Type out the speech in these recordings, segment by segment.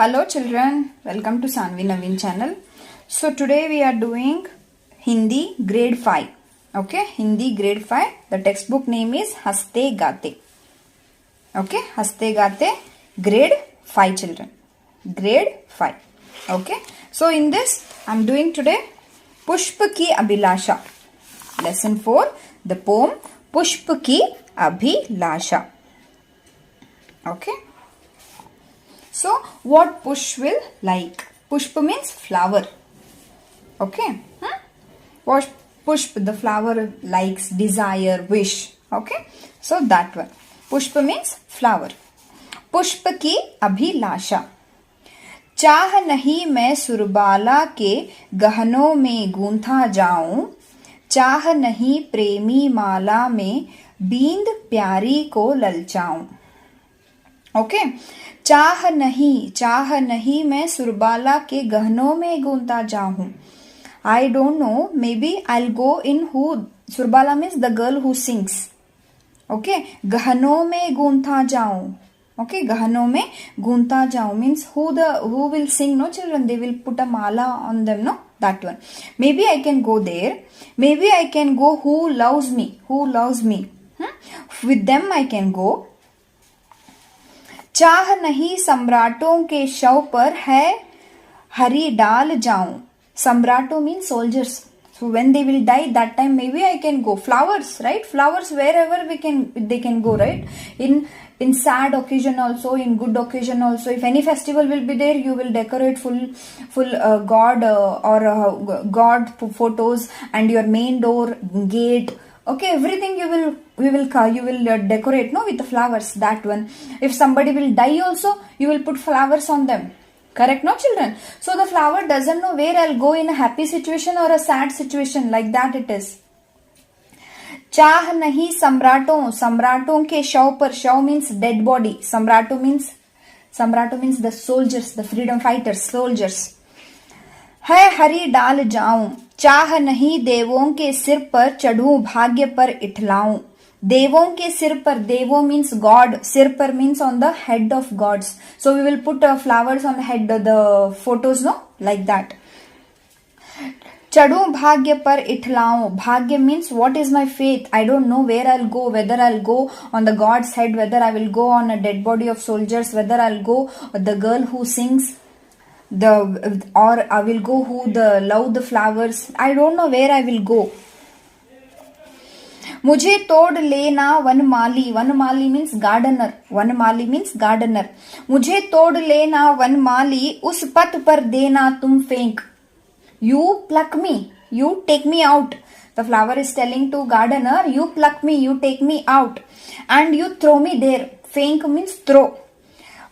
Hello children, welcome to Sanvi Naveen channel. So today we are doing Hindi grade 5. Okay, Hindi grade 5. The textbook name is Haste Gaate. Okay, Haste Gaate grade 5 children. Grade 5. Okay, so in this I am doing today Pushp Ki Abhilasha. Lesson 4, the poem Pushp Ki Abhilasha. Okay. So, what Push will like? Pushpa means flower. Okay. What Pushp, the flower likes, desire, wish. Okay. So, that one. Pushpa means flower. पुष्प की अभिलाषा. चाह नहीं मैं सुरबाला के गहनों में गूंथा जाऊं. चाह नहीं प्रेमी माला में बींद प्यारी को ललचाऊं. ओके. चाह नहीं मैं सुरबाला के गहनों में गूंथा जाऊं. I don't know, maybe I go in who. Surbala means the girl who sings. Okay. गहनों में गूंथा जाऊं. Okay, गहनों में गूंथा जाऊं means who will sing, no children, they will put a mala on them, no, that one. Maybe I can go there. Maybe I can go who loves me. With them I can go. चाह नहीं सम्राटों के शव पर है हरी डाल जाऊं. Samrato means soldiers. So when they will die, that time maybe I can go. Flowers, right? Flowers wherever they can go, right? In sad occasion also, in good occasion also. If any festival will be there, you will decorate full God or God photos and your main door, gate. Okay, everything you will decorate, no, with the flowers. That one. If somebody will die also, you will put flowers on them. Correct, no children? So the flower doesn't know where I'll go in a happy situation or a sad situation. Like that it is. चाह नहीं सम्राटों के शव पर. शव means dead body. सम्राटो means the soldiers, the freedom fighters, soldiers. है हरी डाल जाऊं. चाह नहीं देवों के सिर पर चढ़ूं भाग्य पर इठलाऊं. देवों के सिर पर. देवो means God. सिर पर means on the head of gods. So we will put flowers on the head, the photos, no, like that. चढ़ूं भाग्य पर इठलाऊं. भाग्य means what is my faith. I don't know where I'll go. Whether I'll go on the God's head, whether I will go on a dead body of soldiers, whether I'll go the girl who sings, or I will go who love the flowers. I don't know where I will go. मुझे तोड़ लेना वनमाली. वनमाली means gardener. वनमाली means gardener. मुझे तोड़ लेना वनमाली उस पथ पर देना तुम फेंक. You pluck me. You take me out. The flower is telling to gardener, you pluck me, you take me out. And you throw me there. फेंक means throw.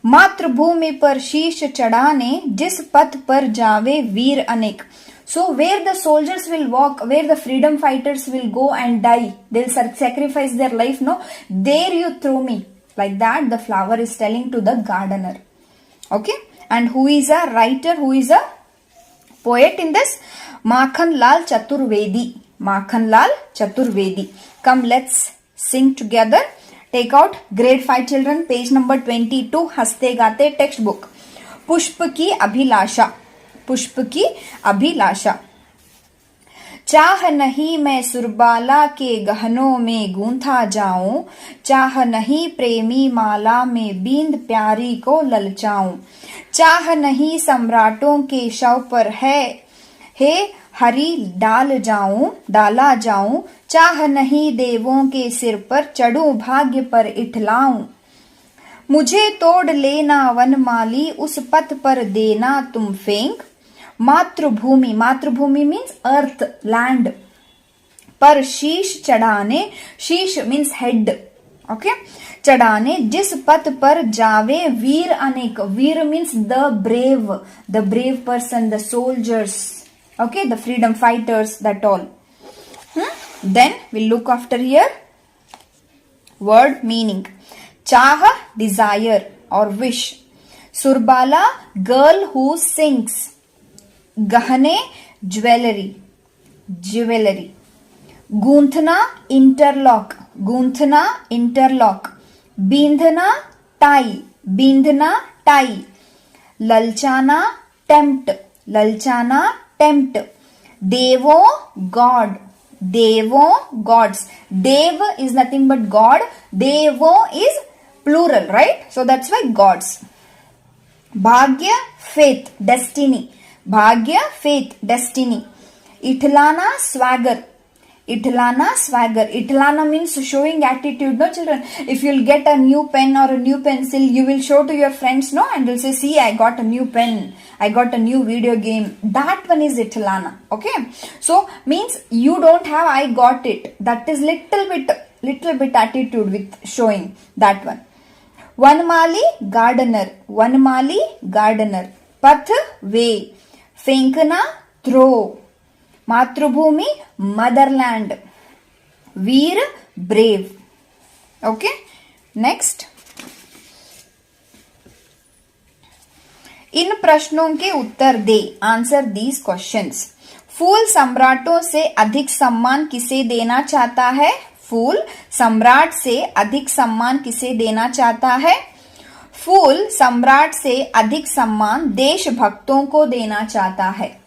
मातृभूमि पर शीश चढ़ाने जिस पथ पर जावे वीर अनेक. So where the soldiers will walk, where the freedom fighters will go and die, they'll sacrifice their life, no, there you throw me. Like that the flower is telling to the gardener. Okay. And who is a writer, who is a poet in this? Makhan Lal Chaturvedi. Makhan Lal Chaturvedi. Come, let's sing together. Take out grade 5 children, page number 22, Haste Gaate textbook. पुष्प की अभिलाषा. पुष्प की अभिलाषा. चाह नहीं मैं सुरबाला के गहनों में गूंथा जाऊं. चाह नहीं प्रेमी माला में बींद प्यारी को ललचाऊं. चाह नहीं सम्राटों के शव पर है हरी डाला जाऊं. चाह नहीं देवों के सिर पर चढ़ूं भाग्य पर इठलाऊं. मुझे तोड़ लेना वनमाली उस पथ पर देना तुम फेंक. मातृभूमि मीन्स अर्थ, लैंड, पर शीश चढ़ाने. शीश मीन्स हेड. ओके. चढ़ाने जिस पथ पर जावे वीर अनेक. वीर means the brave person, the soldiers. Okay, the freedom fighters, that all. Then we'll look after here. Word meaning. Chaha, desire or wish. Surbala, girl who sings. Gahane, jewelry. Gunthna, interlock. Bindhana, tie. ललचाना tempt, ललचाना tempt, देवो god, देवो gods, देव is nothing but God, devo is plural, right? So that's why gods. भाग्य faith, destiny, भाग्य faith, destiny. इठलाना swagger, itlana swagger, itlana means showing attitude, no children? If you'll get a new pen or a new pencil, you will show to your friends, no, and you'll say, see, I got a new pen, I got a new video game. That one is itlana. Okay, so means you don't have I got it, that is little bit attitude with showing that one. Vanmali gardener, vanmali gardener, path way, fenkna throw, मातृभूमि motherland, वीर brave. Okay, next. इन प्रश्नों के उत्तर दे, answer these questions. फूल सम्राटों से अधिक सम्मान किसे देना चाहता है? फूल सम्राट से अधिक सम्मान किसे देना चाहता है? फूल सम्राट से अधिक सम्मान देशभक्तों को देना चाहता है.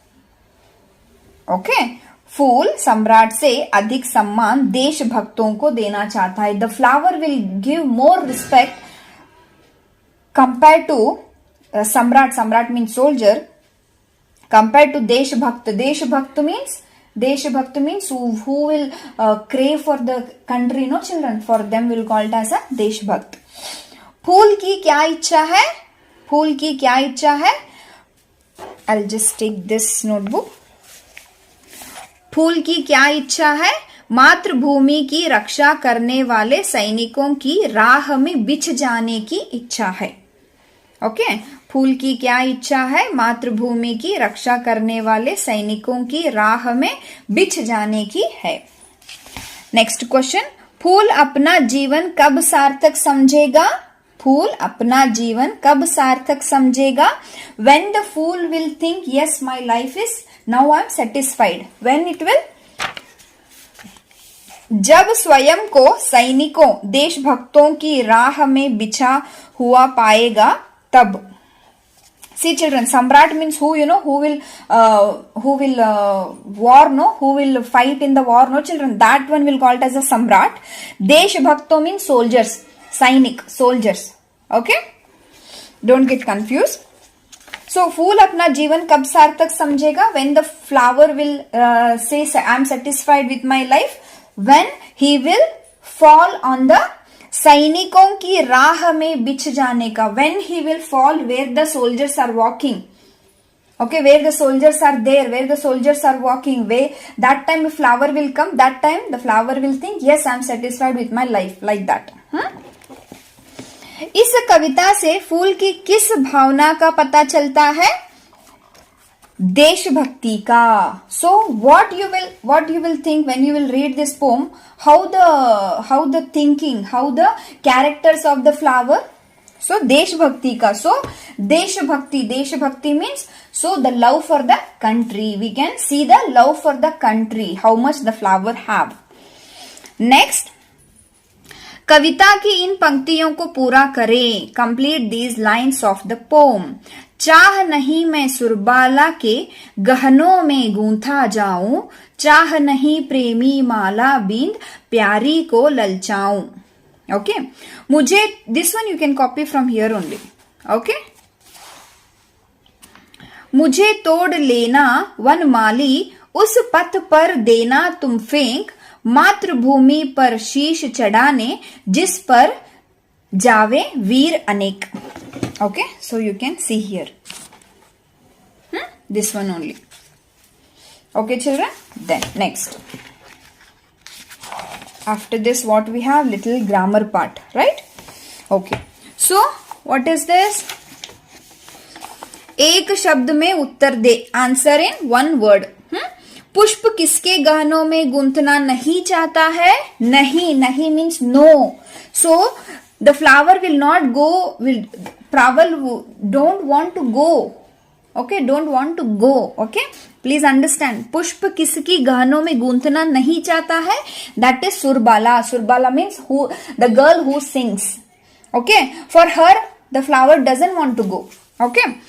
ओके, फूल सम्राट से अधिक सम्मान देशभक्तों को देना चाहता है. The flower will give more respect compare to सम्राट, सम्राट मीन्स सोल्जर, कंपेयर टू देशभक्त. देशभक्त means who will crave for the country, no children, for them will call it as a देशभक्त. फूल की क्या इच्छा है? फूल की क्या इच्छा है? I'll just take this notebook. फूल की क्या इच्छा है? मातृभूमि की रक्षा करने वाले सैनिकों की राह में बिछ जाने की इच्छा है. ओके, फूल की क्या इच्छा है? मातृभूमि की रक्षा करने वाले सैनिकों की राह में बिछ जाने की है. Next question. फूल अपना जीवन कब सार्थक समझेगा? फूल अपना जीवन कब सार्थक समझेगा? When the fool will think, yes, my life is now I am satisfied. When it will? जब स्वयं को सैनिकों, देशभक्तों की राह में बिछा हुआ पाएगा तब. See children, Samrat means who, you know, who will war, no, who will fight in the war, no children. That one will call it as a Samrat. Deshbhakto means soldiers, Sainik, soldiers. Okay, don't get confused. So फूल अपना जीवन कब सार्थक समझेगा? When the flower will say I am satisfied with my life, when he will fall on the सैनिकों की राह में बिछ जाने का. When he will fall where the soldiers are walking. Okay, where the soldiers are there, where the soldiers are walking, where that time a flower will come, that time the flower will think, yes, I am satisfied with my life, like that. इस कविता से फूल की किस भावना का पता चलता है? देशभक्ति का. So what you will think when you will read this poem, how the thinking, how the characters of the flower. So देशभक्ति का. So देशभक्ति means so the love for the country. We can see the love for the country, how much the flower have. Next, कविता की इन पंक्तियों को पूरा करें. Complete these lines of the pome. चाह नहीं मैं सुरबाला के गहनों में गूंथा जाऊं, चाह नहीं प्रेमी माला बींद प्यारी को ललचाऊं. ओके, मुझे this one you can copy from here only. Okay, मुझे तोड़ लेना वनमाली, उस पथ पर देना तुम फेंक, मातृभूमि पर शीश चढ़ाने जिस पर जावे वीर अनेक. Okay, so you can see here. This one only. Okay, children. Then next. After this, what we have? Little grammar part, right? Okay. So what is this? एक शब्द में उत्तर दे. Answer in one word. पुष्प किसके गहनों में गूंथना नहीं चाहता है? नहीं means no. So the flower will not go, don't want to go. Okay, don't want to go. Okay, please understand. पुष्प किसकी गहनों में गूंथना नहीं चाहता है? That is Surbala. Surbala means who, the girl who sings. Okay, for her the flower doesn't want to go. Okay,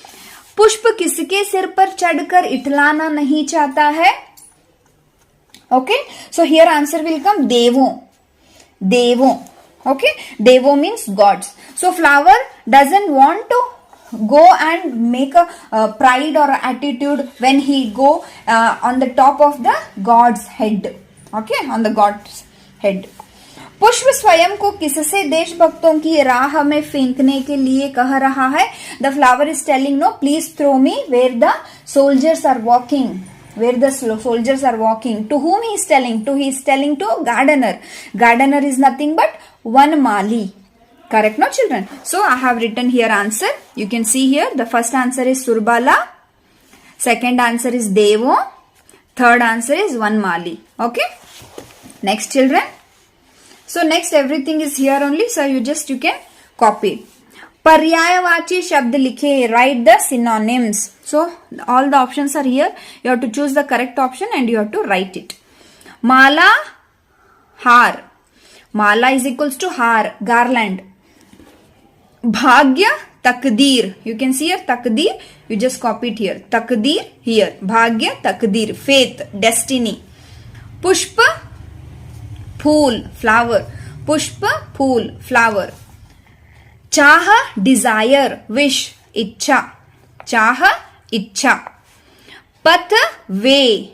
पुष्प किसके सिर पर चढ़कर इठलाना नहीं चाहता है? Okay, so here answer will come देवों. देवों. Okay, devo means gods. So flower doesn't want to go and make a pride or attitude when he go on the top of the god's head. Okay, on the god's head. पुष्प स्वयं को किससे देशभक्तों की राह में फेंकने के लिए कह रहा है? The flower is telling, no, please throw me where the soldiers are walking. Where the soldiers are walking. To whom he is telling? He is telling to gardener. Gardener is nothing but Vanmali. Correct, no children? So I have written here answer. You can see here the first answer is Surbala. Second answer is Devo. Third answer is Vanmali. Okay. Next children. So next everything is here only. So you can copy. पर्यायवाची शब्द लिखे. Write the synonyms. So all the options are here. You have to choose the correct option and you have to write it. Mala, har. Mala is equals to har, garland. Bhagya, takdir. You can see here takdir. You just copy it here. Takdir here. Bhagya, takdir. Faith, destiny. Pushpa, phool, flower. Pushpa, phool, flower. Chaha, desire, wish, ichha. Chaha, ichha. Path, way.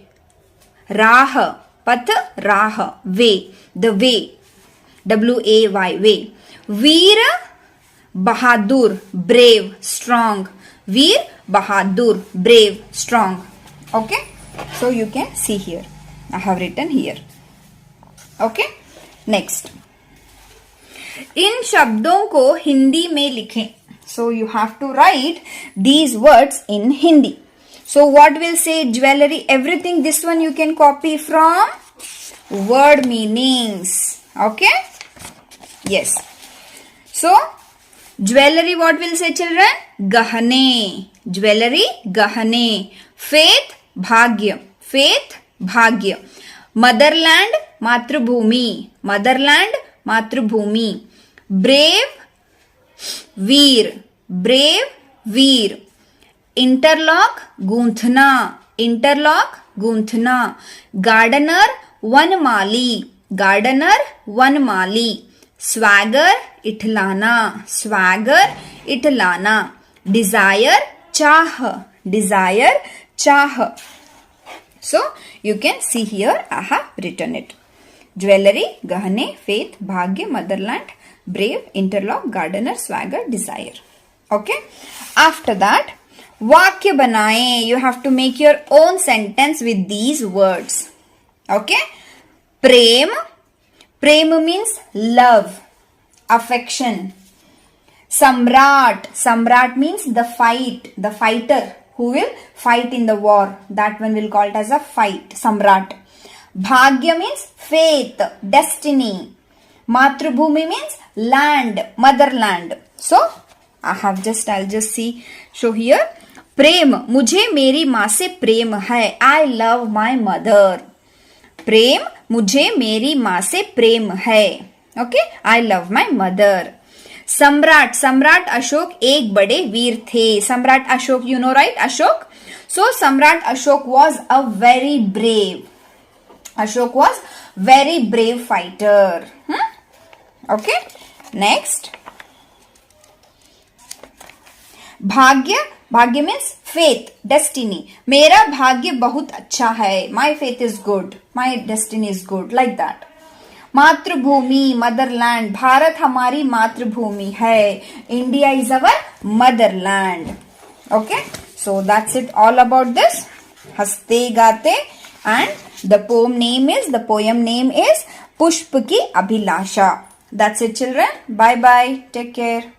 Raha, path, raha, way. The way. W-A-Y, way. Veer, bahadur, brave, strong. Veer, bahadur, brave, strong. Okay. So you can see here. I have written here. Okay. Next. इन शब्दों को हिंदी में लिखें. So you have to write these words in Hindi. So what will say? Jewelry, everything. This one you can copy from word meanings. Okay. Yes. So jewelry, what will say children? Gahane. Jewelry, gahane. Faith, bhagya. Faith, bhagya. Motherland, matrubhumi. Motherland, matrubhumi. Brave, veer. Brave, veer. Interlock, gूंथना. Interlock, gूंथना. Gardener, Vanamali. Gardener, Vanamali. Swagger, इठलाना. Swagger, इठलाना. Desire, चाह. Desire, चाह. So you can see here I have written it. Jewelry, gahane, faith, bhagya, motherland, brave, interlock, gardener, swagger, desire. Okay. After that, vakya banaye. You have to make your own sentence with these words. Okay. Prem. Prem means love, affection. Samrat. Samrat means the fight, the fighter who will fight in the war. That one will call it as a fight. Samrat. Bhagya means faith, destiny. Matrubhumi means land, motherland. So I'll just show here. Prem, मुझे मेरी माँ से प्रेम है. I love my mother. प्रेम, मुझे मेरी माँ से प्रेम है. Okay, I love my mother. सम्राट. सम्राट अशोक एक बड़े वीर थे. सम्राट Ashok, you know, right? Ashok. So Samrat Ashok was a very brave. Ashok was very brave fighter. Okay. Next. भाग्य. भाग्य means faith, destiny. मेरा भाग्य बहुत अच्छा है. My faith is good. My destiny is good. Like that. मातृभूमि, motherland. Bharat हमारी मातृभूमि है. India is our motherland. Okay. So that's it all about this. हंसते गाते. And the poem name is Pushp Ki Abhilasha. That's it children. Bye bye. Take care.